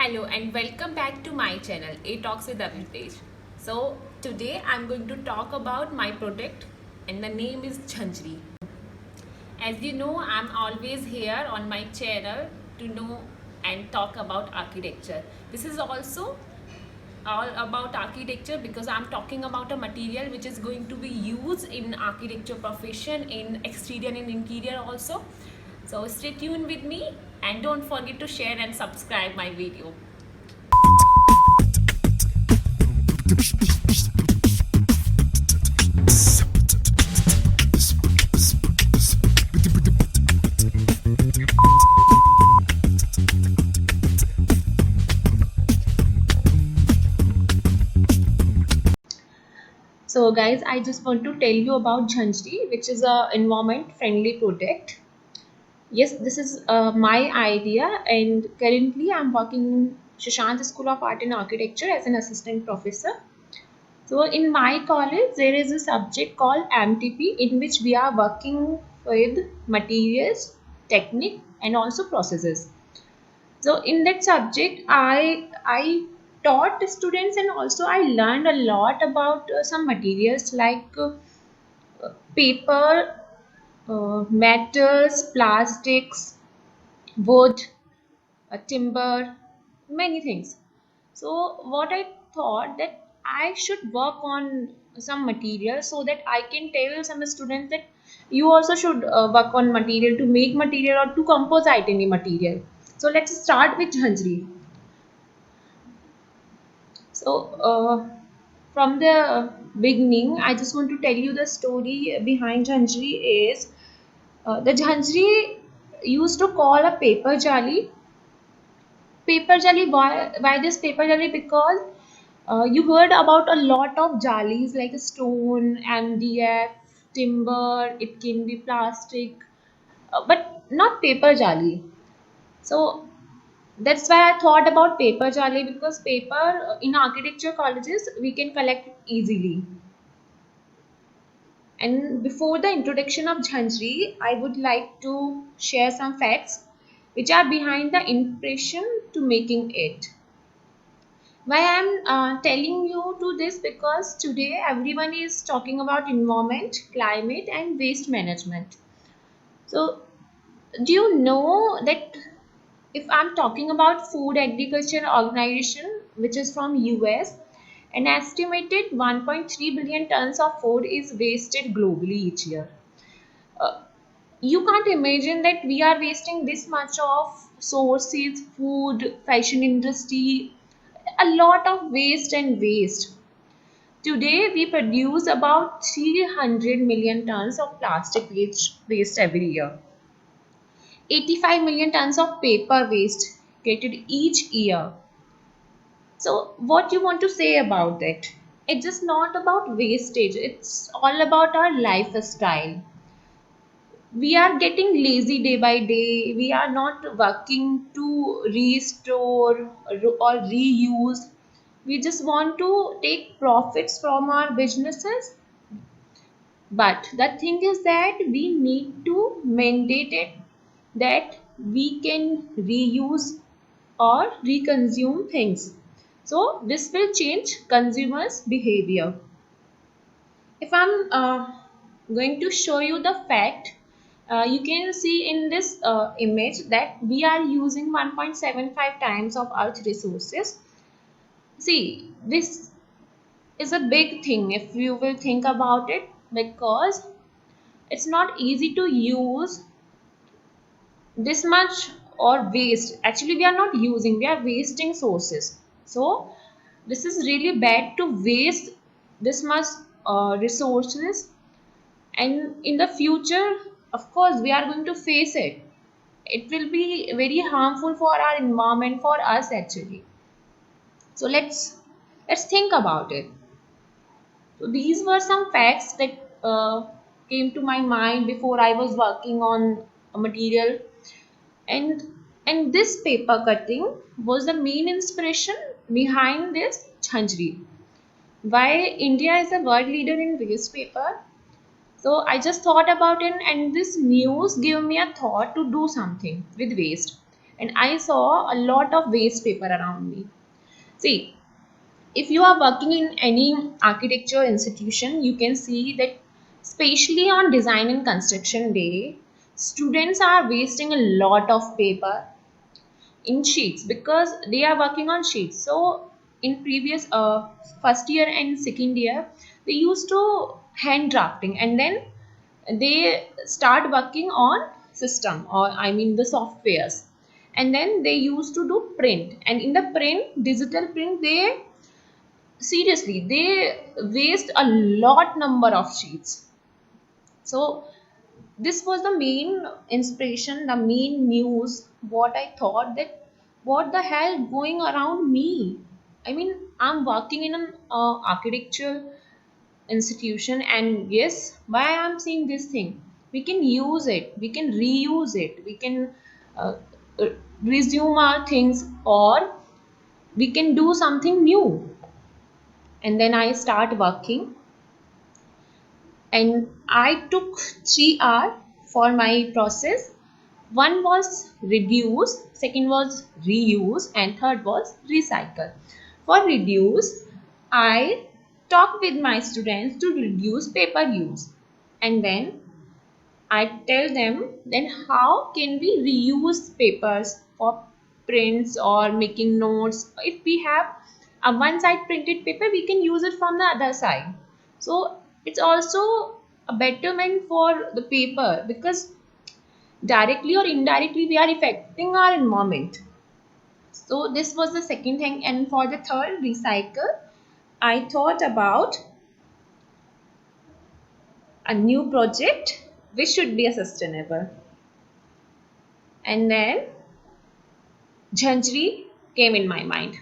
Hello and welcome back to my channel A Talks with Avitesh. So today I'm going to talk about my product and the name is Jhanjri. As you know, I'm always here on my channel to know and talk about architecture. This is also all about architecture because I'm talking about a material which is going to be used in architecture profession, in exterior and interior also. So stay tuned with me and don't forget to share and subscribe my video. So guys, I just want to tell you about Jhanjri, which is a environment friendly product. Yes, this is my idea, and currently I'm working in Shashant School of Art and Architecture as an assistant professor. So in my college, there is a subject called MTP in which we are working with materials, technique, and also processes. So in that subject, I taught students and also I learned a lot about some materials like paper, metals, plastics, wood, timber, many things. So what I thought that I should work on some material so that I can tell some students that you also should work on material to make material or to composite any material. So let's start with Jhanjri. So from the beginning, I just want to tell you the story behind Jhanjri is the Jhanjri used to call a paper jali. Paper jali, why this paper jali? Because you heard about a lot of jalis like stone, MDF, timber, it can be plastic, but not paper jali. So that's why I thought about paper jali because paper in architecture colleges we can collect it easily. And before the introduction of Jhanjri, I would like to share some facts which are behind the impression to making it. Why I'm telling you to this because today everyone is talking about environment, climate, and waste management. So, do you know that if I'm talking about Food Agriculture Organization, which is from US, an estimated 1.3 billion tons of food is wasted globally each year. Uh, you can't imagine that we are wasting this much of sources, food, fashion industry, a lot of waste and waste. Today, we produce about 300 million tons of plastic waste every year. 85 million tons of paper waste created each year. So, what you want to say about it? It's just not about wastage, it's all about our lifestyle. We are getting lazy day by day. We are not working to restore or reuse. We just want to take profits from our businesses. But the thing is that we need to mandate it that we can reuse or reconsume things. So this will change consumers' behavior. If I'm going to show you the fact, you can see in this image that we are using 1.75 times of earth resources. See, this is a big thing if you will think about it because it's not easy to use this much or waste. Actually, we are not using, we are wasting sources. So this is really bad to waste this much resources, and in the future of course we are going to face it. It will be very harmful for our environment, for us actually. So let's think about it. So these were some facts that came to my mind before I was working on a material, and this paper cutting was the main inspiration behind this Jhanjri. Why India is a world leader in waste paper. So I just thought about it, and this news gave me a thought to do something with waste. and I saw a lot of waste paper around me. See, if you are working in any architecture institution, you can see that especially on design and construction day, students are wasting a lot of paper in sheets because they are working on sheets. So in previous first year and second year, they used to hand drafting, and then they start working on system, or I mean the softwares, and then they used to do print, and in the print, digital print, they seriously they waste a lot number of sheets. So this was the main inspiration, the main news, what I thought, that what the hell going around me. I mean, I'm working in an architecture institution, and yes, why I'm seeing this thing, we can use it, we can reuse it, we can uh, uh, resume our things, or we can do something new. And then I start working, and I took 3 hours for my process. One was reduce, second was reuse, and third was recycle. For reduce, I talk with my students to reduce paper use, and then I tell them then how can we reuse papers for prints or making notes. If we have a one side printed paper, we can use it from the other side. So it's also a betterment for the paper, because directly or indirectly we are affecting our environment. So this was the second thing. And for the third, recycle, I thought about a new project which should be a sustainable. And then Jhanjri came in my mind.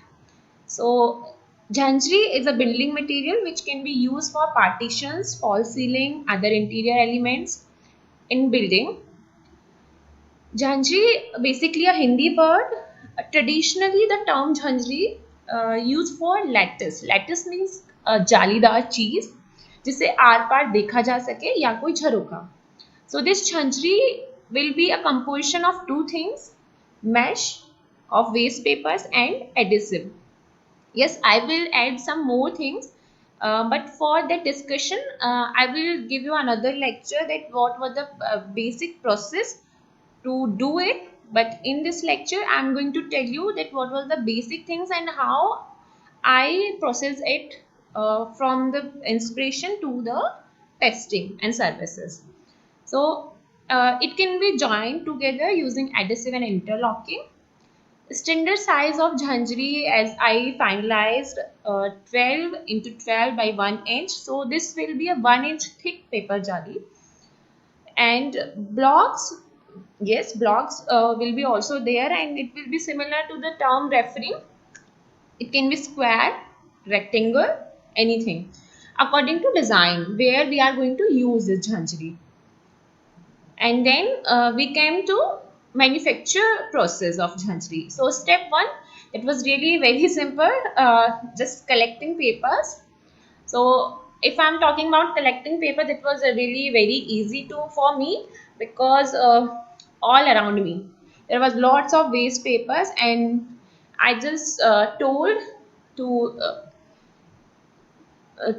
So Jhanjri is a building material which can be used for partitions, false ceiling, other interior elements in building. Jhanjri, basically a Hindi word. Traditionally, the term Jhanjri used for lattice. Lattice means जालीदार चीज जिसे are पार देखा जा सके या कोई झरोखा. So this Jhanjri will be a composition of two things: mesh of waste papers and adhesive. Yes, I will add some more things, but for that discussion, I will give you another lecture that what was the basic process to do it. But in this lecture, I am going to tell you that what was the basic things and how I process it from the inspiration to the testing and services. So it can be joined together using adhesive and interlocking. Standard size of Jhanjri, as I finalized, 12 into 12 by 1 inch. So this will be a 1 inch thick paper jali. And blocks, yes, blocks will be also there, and it will be similar to the term referring. It can be square, rectangle, anything according to design where we are going to use this Jhanjri. And then we came to manufacture process of Jhanjri. So step one, it was really very simple, just collecting papers. So if I'm talking about collecting paper, that was really very easy to for me, because all around me there was lots of waste papers, and I just told to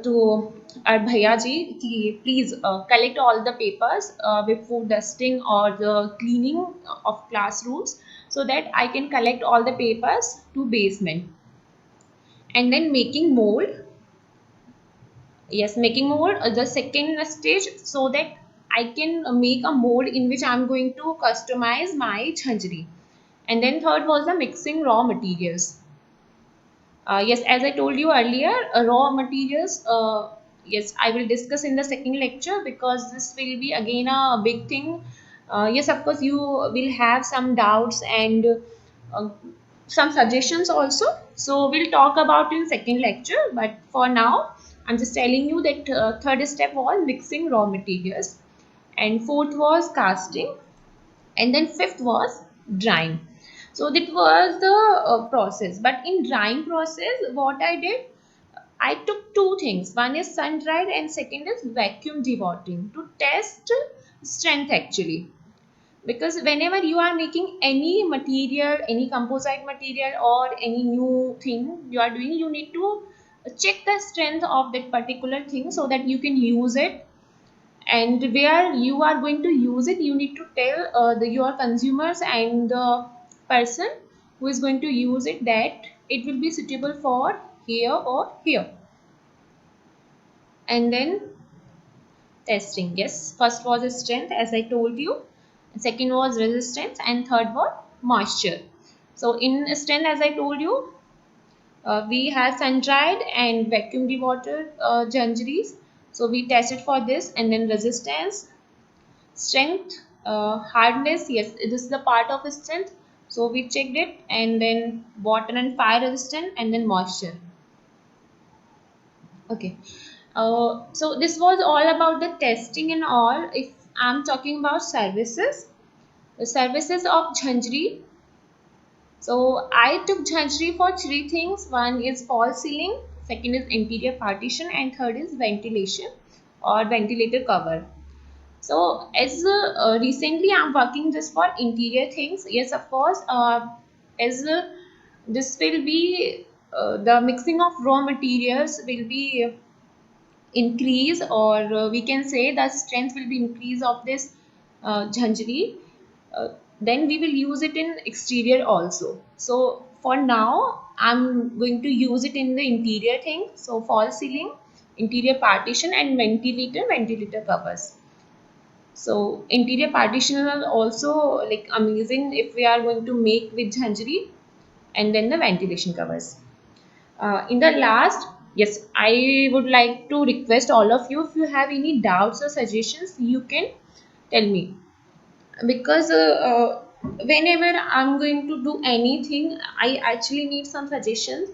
to our bhaiya ji ki please collect all the papers before dusting or the cleaning of classrooms, so that I can collect all the papers to basement. And then making mold. Yes, making mold, the second stage, so that I can make a mold in which I'm going to customize my Jhanjri. And then third was the mixing raw materials. Yes, as I told you earlier, raw materials, yes, I will discuss in the second lecture, because this will be again a big thing. Yes, of course, you will have some doubts and uh, some suggestions also. So we'll talk about in second lecture. But for now, I'm just telling you that third step was mixing raw materials, and fourth was casting, and then fifth was drying. So that was the process. But in drying process, what I did, I took two things: one is sun dried, and second is vacuum dewatering, to test strength actually. because whenever you are making any material, any composite material or any new thing you are doing, you need to check the strength of that particular thing so that you can use it. And where you are going to use it, you need to tell your consumers and the person who is going to use it that it will be suitable for here or here. And then testing. Yes, first was strength, as I told you. Second was resistance, and third was moisture. So in strength, as I told you, we have sun-dried and vacuum dewatered jungeries. So we tested for this, and then resistance, strength, hardness. Yes, this is the part of strength. So we checked it, and then water and fire resistant, and then moisture. Okay. So this was all about the testing and all. If I'm talking about services, the services of Jhanjri. So I took Jhanjri for three things. One is false ceiling, second is interior partition, and third is ventilation or ventilator cover. So as recently I'm working just for interior things. Yes, of course. As this will be the mixing of raw materials will be increase, or we can say the strength will be increase of this jhanjari. uh, then we will use it in exterior also. So for now I'm going to use it in the interior thing. So false ceiling, interior partition, and ventilator covers. So interior partition are also like amazing if we are going to make with jhanjari. And then the ventilation covers. In the last, yes, I would like to request all of you, if you have any doubts or suggestions, you can tell me. Because whenever I'm going to do anything, I actually need some suggestions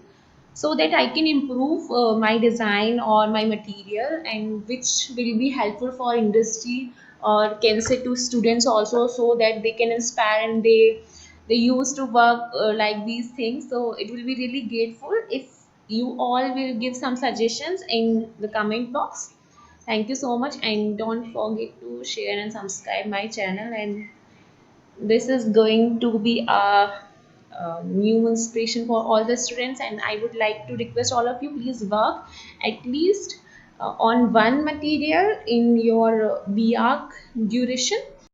so that I can improve my design or my material, and which will be helpful for industry, or can say to students also, so that they can inspire and they used to work like these things. So it will be really grateful if you all will give some suggestions in the comment box. Thank you so much, and don't forget to share and subscribe my channel. And this is going to be a new inspiration for all the students, and I would like to request all of you, please work at least on one material in your BArch duration.